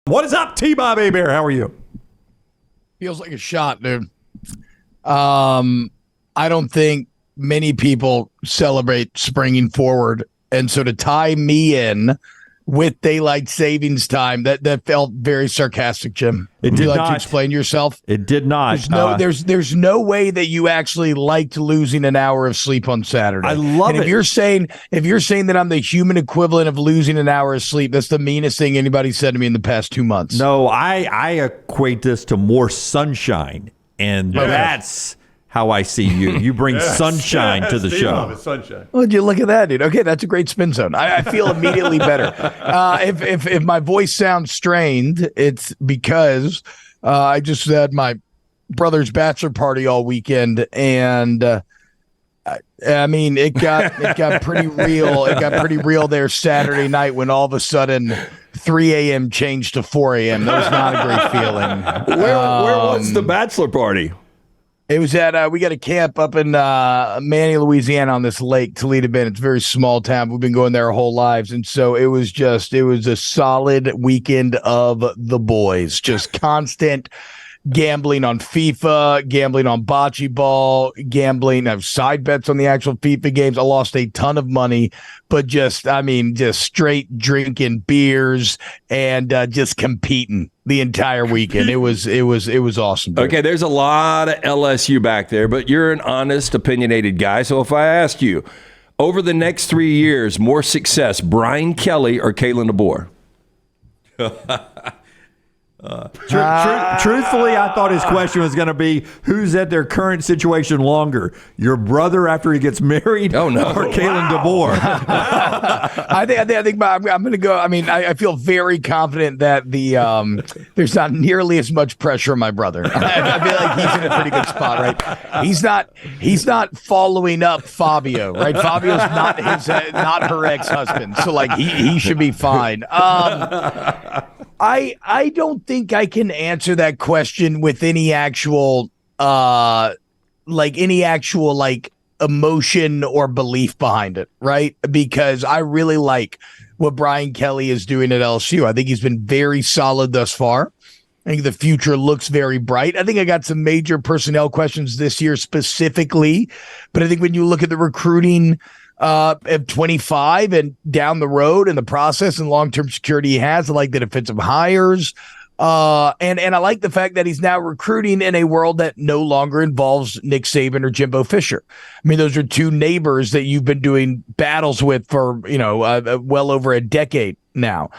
What is up, T-Bob Hebert? How are you? Feels like a shot, dude. I don't think many people celebrate springing forward. And so to tie me in with daylight savings time, that felt very sarcastic, Jim. It Would did you like not. to explain yourself? It did not. There's no way that you actually liked losing an hour of sleep on Saturday. I love it. If you're saying that I'm the human equivalent of losing an hour of sleep, that's the meanest thing anybody said to me in the past 2 months. No, I equate this to more sunshine, and that's how I see you. You bring sunshine to the show. Sunshine. Well, you look at that, dude. Okay, that's a great spin zone. I feel immediately better. If my voice sounds strained, it's because I just had my brother's bachelor party all weekend, and I mean it got pretty real. It got pretty real there Saturday night when all of a sudden 3 a.m. changed to 4 a.m. That was not a great feeling. Where was the bachelor party? It was at we got a camp up in Manny, Louisiana, on this lake, Toledo Bend. It's a very small town. We've been going there our whole lives, and so it was a solid weekend of the boys. Just constant gambling on FIFA, gambling on bocce ball, gambling of side bets on the actual FIFA games. I lost a ton of money, but just straight drinking beers and just competing the entire weekend. It was awesome. Dude. Okay, there's a lot of LSU back there, but you're an honest, opinionated guy. So if I ask you, over the next 3 years, more success, Brian Kelly or Kalen DeBoer? Truthfully, I thought his question was going to be, who's at their current situation longer? Your brother after he gets married? Oh, no. Or Kalen DeBoer? I think I'm going to go. I mean, I feel very confident that there's not nearly as much pressure on my brother. I feel like he's in a pretty good spot, right? He's not following up Fabio, right? Fabio's not her ex-husband, so like he should be fine. I don't think I can answer that question with any actual emotion or belief behind it, right? Because I really like what Brian Kelly is doing at LSU. I think he's been very solid thus far. I think the future looks very bright. I think I got some major personnel questions this year specifically, but I think when you look at the recruiting at 25 and down the road and the process and long-term security he has, I like the defensive hires. And I like the fact that he's now recruiting in a world that no longer involves Nick Saban or Jimbo Fisher. I memean, those are two neighbors that you've been doing battles with for, well over a decade now.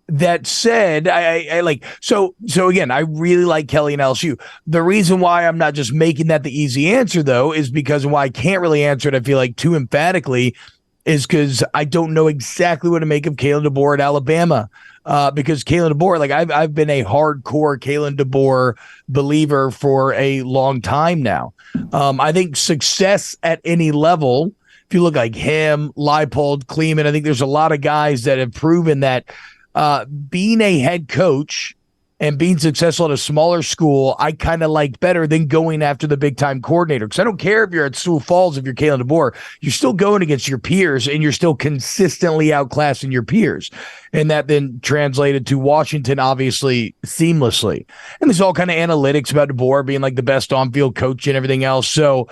That said, I like, so again, I really like Kelly and LSU. The reason why I'm not just making that the easy answer, though, is because why I can't really answer it, I feel like, too emphatically, is because I don't know exactly what to make of Kalen DeBoer at Alabama. Because Kalen DeBoer, like I've been a hardcore Kalen DeBoer believer for a long time now. I think success at any level, if you look like him, Leipold, Kleeman, I think there's a lot of guys that have proven that being a head coach and being successful at a smaller school, I kind of like better than going after the big time coordinator. Because I don't care if you're at Sioux Falls, if you're Kalen DeBoer, you're still going against your peers and you're still consistently outclassing your peers. And that then translated to Washington, obviously, seamlessly. And there's all kind of analytics about DeBoer being like the best on-field coach and everything else. So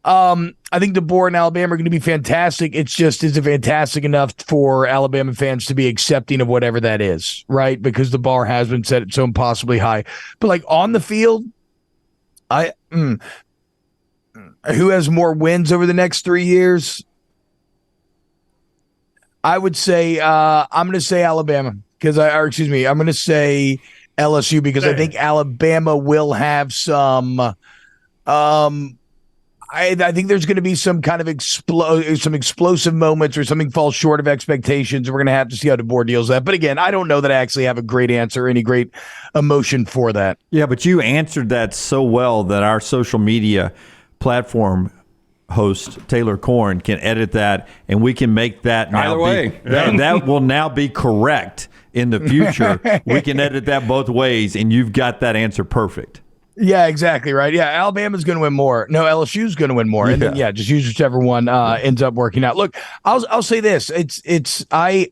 I think DeBoer and Alabama are going to be fantastic. It's just, is it fantastic enough for Alabama fans to be accepting of whatever that is, right? Because the bar has been set so impossibly high. But like on the field, who has more wins over the next 3 years? I would say I'm going to say Alabama I'm going to say LSU because I think Alabama will have some. I think there's going to be some kind of some explosive moments or something falls short of expectations. We're going to have to see how DeBoer deals with that. But again, I don't know that I actually have a great answer, any great emotion for that. Yeah, but you answered that so well that our social media platform host, Taylor Korn, can edit that, and we can make that now. Either way. That will now be correct in the future. We can edit that both ways, and you've got that answer perfect. Yeah, exactly right. Yeah, Alabama's going to win more. No, LSU's going to win more, and then just use whichever one ends up working out. Look, I'll say this: I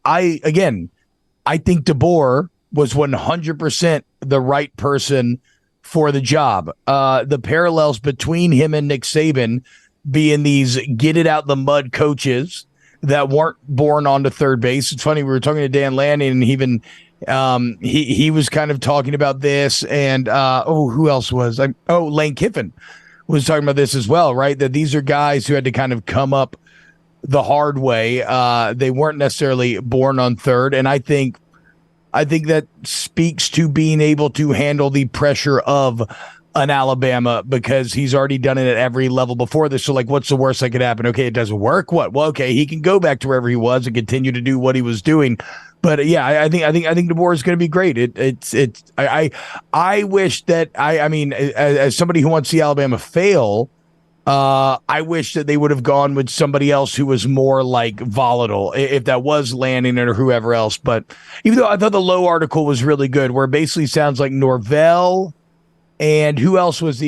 I think DeBoer was 100% the right person for the job. The parallels between him and Nick Saban being these get it out the mud coaches that weren't born onto third base. It's funny, we were talking to Dan Lanning, and even he was kind of talking about this, and who else was Lane Kiffin was talking about this as well, right? That these are guys who had to kind of come up the hard way. They weren't necessarily born on third, and I think that speaks to being able to handle the pressure of an Alabama, because he's already done it at every level before this. So, like, what's the worst that could happen? Okay, it doesn't work. What? Well, okay, he can go back to wherever he was and continue to do what he was doing. But yeah, I think DeBoer is going to be great. I wish that I mean, as somebody who wants to see Alabama fail, I wish that they would have gone with somebody else who was more like volatile, if that was Lanning or whoever else. But even though I thought the Lowe article was really good, where it basically sounds like Norvell. And who else was was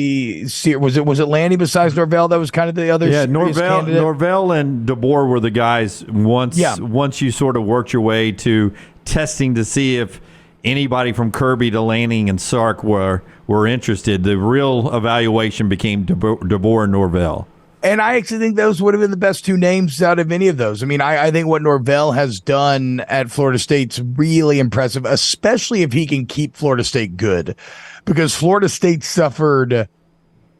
it Lanning besides Norvell? That was kind of the other. Yeah, Norvell and DeBoer were the guys once you sort of worked your way to testing to see if anybody from Kirby to Lanning and Sark were interested. The real evaluation became DeBoer and Norvell. And I actually think those would have been the best two names out of any of those. I mean, I think what Norvell has done at Florida State's really impressive, especially if he can keep Florida State good, because Florida State suffered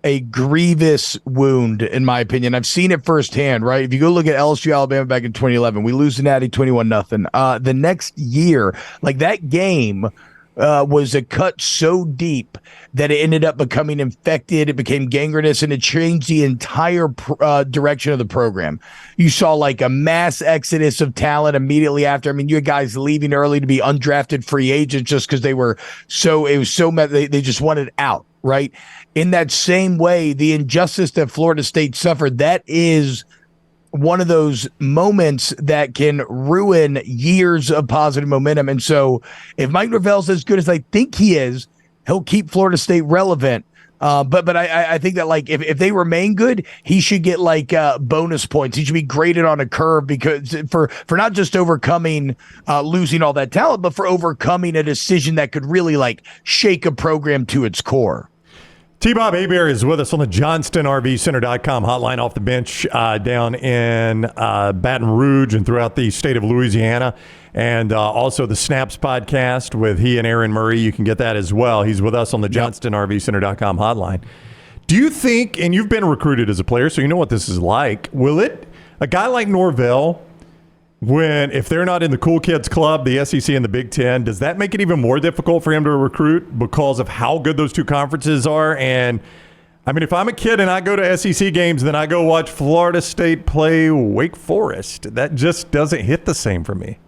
a grievous wound, in my opinion. I've seen it firsthand, right? If you go look at LSU Alabama back in 2011, we lose to Natty 21-0. The next year, like, that game was a cut so deep that it ended up becoming infected. It became gangrenous, and it changed the entire direction of the program. You saw like a mass exodus of talent immediately after. I mean, you had guys leaving early to be undrafted free agents just because they just wanted out, right? In that same way, the injustice that Florida State suffered, that is one of those moments that can ruin years of positive momentum. And so if Mike Norvell's as good as I think he is, he'll keep Florida State relevant. But I think that, like, if they remain good, he should get like bonus points. He should be graded on a curve, because for not just overcoming losing all that talent, but for overcoming a decision that could really like shake a program to its core. T-Bob Hebert is with us on the JohnstonRVCenter.com hotline off the bench down in Baton Rouge and throughout the state of Louisiana, and also the Snaps podcast with he and Aaron Murray. You can get that as well. He's with us on the JohnstonRVCenter.com hotline. Do you think, and you've been recruited as a player, so you know what this is like, a guy like Norvell, if they're not in the Cool Kids Club, the SEC and the Big Ten, does that make it even more difficult for him to recruit because of how good those two conferences are? And I mean, if I'm a kid and I go to SEC games, then I go watch Florida State play Wake Forest, that just doesn't hit the same for me.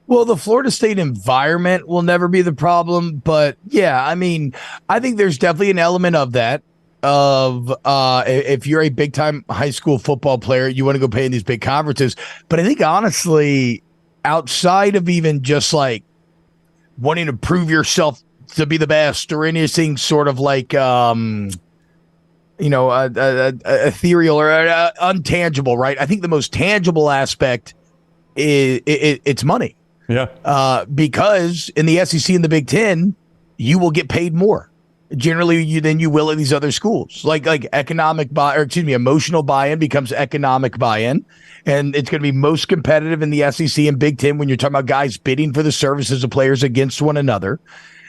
Well, the Florida State environment will never be the problem, but yeah, I mean, I think there's definitely an element of that. If you're a big time high school football player, you want to go play in these big conferences. But I think honestly, outside of even just like wanting to prove yourself to be the best or anything sort of like, ethereal or untangible, right? I think the most tangible aspect is it's money. Yeah. Because in the SEC and the Big Ten, you will get paid more generally than you will at these other schools. Like emotional buy-in becomes economic buy-in, and it's going to be most competitive in the SEC and Big Ten when you're talking about guys bidding for the services of players against one another.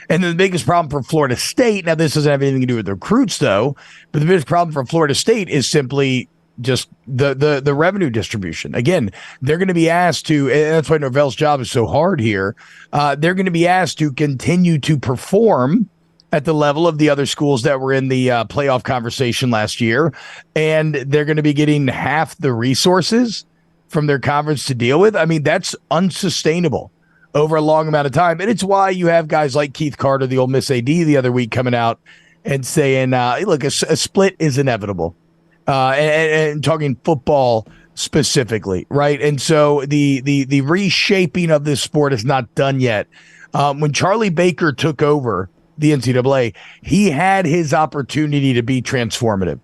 And then the biggest problem for Florida State, now this doesn't have anything to do with the recruits though, but the biggest problem for Florida State is simply just the revenue distribution. Again, they're going to be asked to, and that's why Norvell's job is so hard here. They're going to be asked to continue to perform at the level of the other schools that were in the playoff conversation last year. And they're going to be getting half the resources from their conference to deal with. I mean, that's unsustainable over a long amount of time. And it's why you have guys like Keith Carter, the Ole Miss AD, the other week coming out and saying, look, a split is inevitable. And talking football specifically, right? And so the reshaping of this sport is not done yet. When Charlie Baker took over the NCAA, he had his opportunity to be transformative.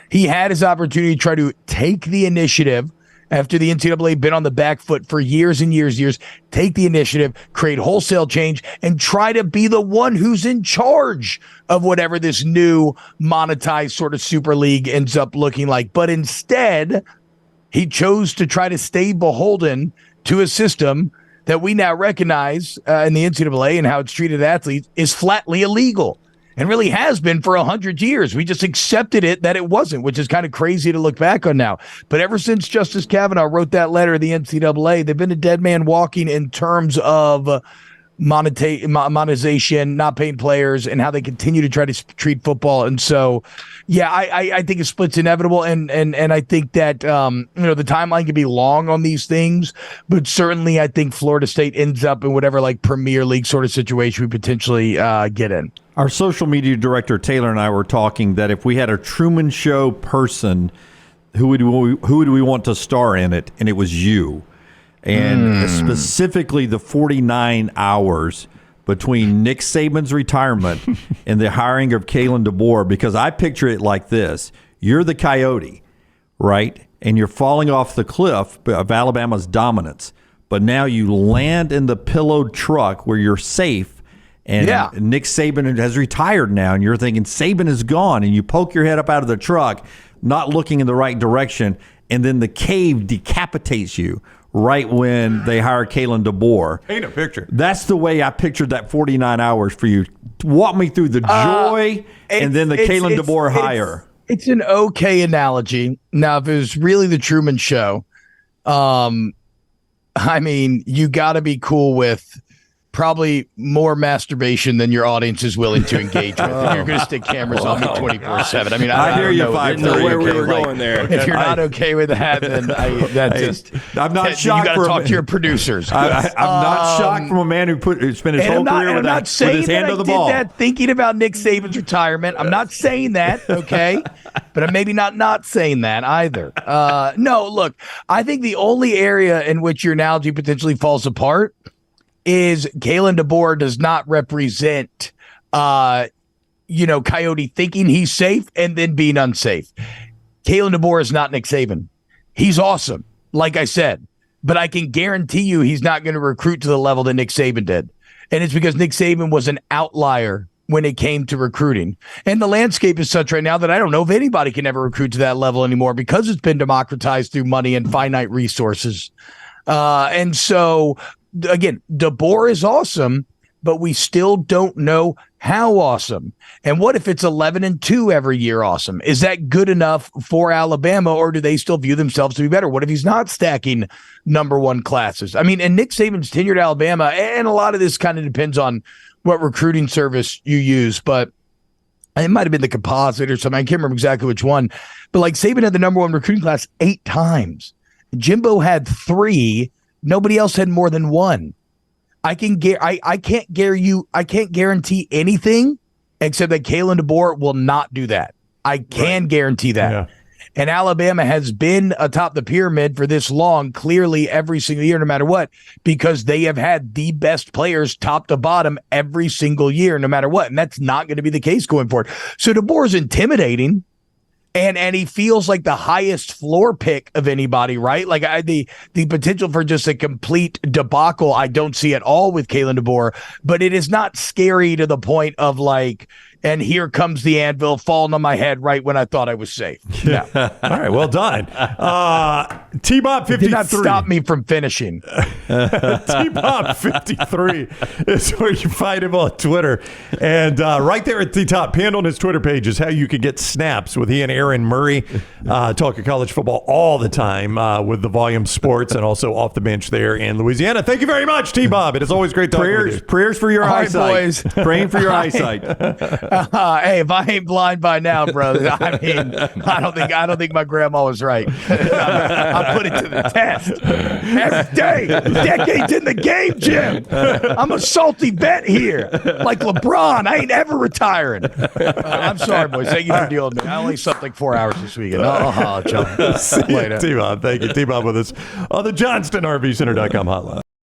He had his opportunity to try to take the initiative after the NCAA been on the back foot for years and years, take the initiative, create wholesale change, and try to be the one who's in charge of whatever this new monetized sort of super league ends up looking like. But instead, he chose to try to stay beholden to a system that we now recognize in the NCAA and how it's treated athletes is flatly illegal. And really has been for 100 years. We just accepted it that it wasn't, which is kind of crazy to look back on now. But ever since Justice Kavanaugh wrote that letter to the NCAA, they've been a dead man walking in terms of monetization, not paying players, and how they continue to try to treat football. And so, yeah, I think a split's inevitable. And I think that, the timeline can be long on these things, but certainly I think Florida State ends up in whatever like Premier League sort of situation we potentially get in. Our social media director, Taylor, and I were talking that if we had a Truman Show person, who would we want to star in it? And it was you. And specifically the 49 hours between Nick Saban's retirement and the hiring of Kalen DeBoer, because I picture it like this. You're the coyote, right? And you're falling off the cliff of Alabama's dominance. But now you land in the pillowed truck where you're safe. And Nick Saban has retired now, and you're thinking Saban is gone, and you poke your head up out of the truck, not looking in the right direction, and then the cave decapitates you right when they hire Kalen DeBoer. Paint a picture. That's the way I pictured that 49 hours for you. Walk me through the joy and then the Kalen DeBoer hire. It's an okay analogy. Now, if it was really the Truman Show, I mean, you got to be cool with probably more masturbation than your audience is willing to engage with. If you're going to stick cameras on me 24/7. I mean, I hear you. I didn't know where we were going there. If you're not okay with that, then I'm not shocked. You got to talk to your producers. I'm not shocked from a man who spent his whole career with his hand on the ball. That thinking about Nick Saban's retirement. I'm not saying that, okay? But I'm maybe not saying that either. No, look, I think the only area in which your analogy potentially falls apart is Kalen DeBoer does not represent, Coyote thinking he's safe and then being unsafe. Kalen DeBoer is not Nick Saban. He's awesome, like I said, but I can guarantee you he's not going to recruit to the level that Nick Saban did. And it's because Nick Saban was an outlier when it came to recruiting. And the landscape is such right now that I don't know if anybody can ever recruit to that level anymore because it's been democratized through money and finite resources. And so, again, DeBoer is awesome, but we still don't know how awesome. And what if it's 11-2 every year awesome? Is that good enough for Alabama, or do they still view themselves to be better? What if he's not stacking number one classes? I mean, and Nick Saban's tenured at Alabama, and a lot of this kind of depends on what recruiting service you use, but it might have been the composite or something. I can't remember exactly which one, but like Saban had the number one recruiting class 8 times. Jimbo had 3. Nobody else had more than 1. I can't guarantee anything except that Kalen DeBoer will not do that. I can guarantee that. Yeah. And Alabama has been atop the pyramid for this long, clearly every single year, no matter what, because they have had the best players top to bottom every single year, no matter what. And that's not going to be the case going forward. So DeBoer is intimidating. And he feels like the highest floor pick of anybody, right? Like the potential for just a complete debacle, I don't see at all with Kalen DeBoer, but it is not scary to the point of like, and here comes the anvil falling on my head right when I thought I was safe. No. All right, well done. T-Bob 53. Did not stop me from finishing. T-Bob 53 is where you find him on Twitter. And right there at the top, pinned on his Twitter page, is how you can get snaps with he and Aaron Murray talking college football all the time with the Volume Sports and also Off the Bench there in Louisiana. Thank you very much, T-Bob. It is always great talking with you. Prayers for your eyesight. Boys. Praying for your eyesight. Hey, if I ain't blind by now, brother, I mean, I don't think my grandma was right. I put it to the test every day. Decades in the game, Jim. I'm a salty vet here, like LeBron. I ain't ever retiring. I'm sorry, boys. Thank you for dealing with me. I only slept like 4 hours this weekend. John. See you, T-Bob. Thank you, T-Bob, with us on the JohnstonRVCenter.com hotline.